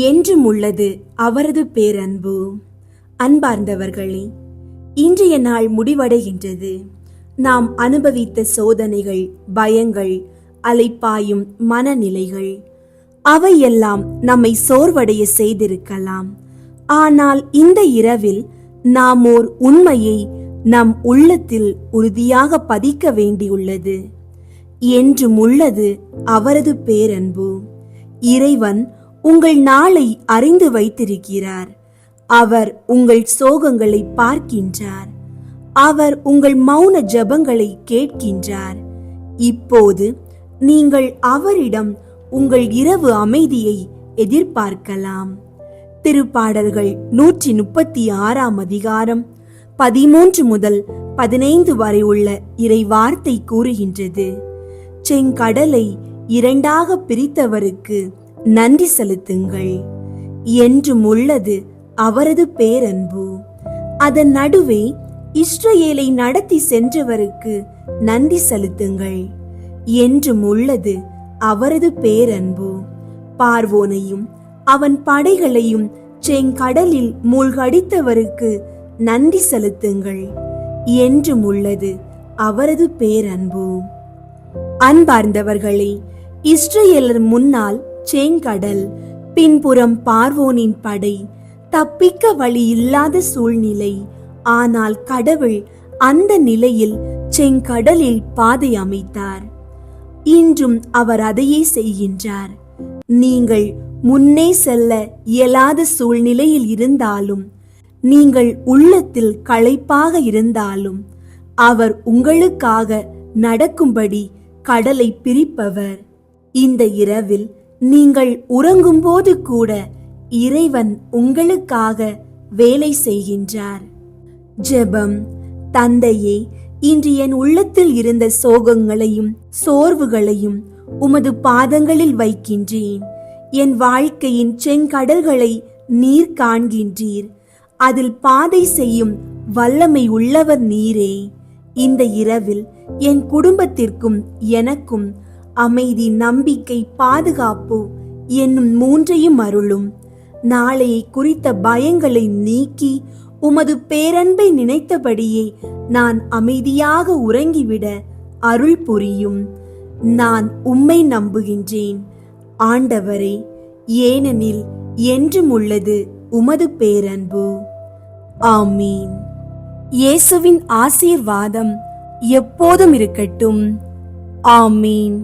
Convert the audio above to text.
என்றும் உள்ளது அவரது பேரன்பு. அன்பார்ந்தவர்களே, இன்றைய நாள் முடிவடைகின்றது. நாம் அனுபவித்த சோதனைகள், பயங்கள், அலைப்பாயும் மனநிலைகள் அவையெல்லாம் நம்மை சோர்வடைய செய்திருக்கலாம். ஆனால் இந்த இரவில் நாம் ஓர் உண்மையை நம் உள்ளத்தில் உறுதியாக பதிக்க வேண்டியுள்ளது. என்றும் உள்ளது அவரது பேரன்பு. இறைவன் உங்கள் நாளை அறிந்து வைத்திருக்கிறார். அவர் உங்கள் சோகங்களை பார்க்கின்றார். அவர் உங்கள் மௌன ஜெபங்களை கேட்கின்றார். இப்போது நீங்கள் அவரிடம் உங்கள் இரவு அமைதியை எதிர்பார்க்கலாம். திருப்பாடல்கள் 136 அதிகாரம் 13 முதல் 15 வரை உள்ள இறை வார்த்தை கூறுகின்றது: செங்கடலை இரண்டாக பிரித்தவருக்கு நன்றி செலுத்துங்கள். என்றும் உள்ளது அவரது பேரன்பு. அதன் நடுவே இஸ்ரவேலை நடத்தி சென்றவருக்கு நன்றி செலுத்துங்கள். என்றும் உள்ளது அவரது பேரன்பு. பார்வோனையும் அவன் படைகளையும் செங்கடலில் மூழ்கடித்தவருக்கு நன்றி செலுத்துங்கள். என்றும் உள்ளது அவரது பேரன்பு. அன்பார்ந்தவர்களே, இஸ்ரவேலர் முன்னால் செங்கடல், பின்புறம் பார்வோனின் படை, தப்பிக்க வழி இல்லாத சூழ்நிலை. ஆனால் கடவுள் அந்த நிலையில் செங்கடலில் பாதை அமைத்தார். இன்றும் அவர் அதையே செய்கின்றார். நீங்கள் முன்னே செல்ல இயலாத சூழ்நிலையில் இருந்தாலும், நீங்கள் உள்ளத்தில் களைப்பாக இருந்தாலும், அவர் உங்களுக்காக நடக்கும்படி கடலை பிரிப்பவர். இந்த இரவில் நீங்கள் உறங்கும் போது கூட இறைவன் உங்களுக்காக வேலை செய்கின்றார். ஜெபம். தந்தையே, இன்று என் உள்ளத்தில் இருந்த சோகங்களையும் சோர்வுகளையும் உமது பாதங்களில் வைக்கின்றேன். என் வாழ்க்கையின் செங்கடல்களை நீர் காண்கின்றீர். அதில் பாதை செய்யும் வல்லமை உள்ளவர் நீரே. இந்த இரவில் என் குடும்பத்திற்கும் எனக்கும் அமைதி, நம்பிக்கை, பாதுகாப்பு என்னும் 3ஐயும் அருளும். நாளையை குறித்த பயங்களை நீக்கி உமது பேரன்பை நினைத்தபடியே நான் அமைதியாக உறங்கிவிட அருள் புரியும். நான் உம்மை நம்புகின்றேன் ஆண்டவரே, ஏனெனில் என்றும் உள்ளது உமது பேரன்பு. ஆமீன். இயேசுவின் ஆசீர்வாதம் எப்போதும் இருக்கட்டும். ஆமீன்.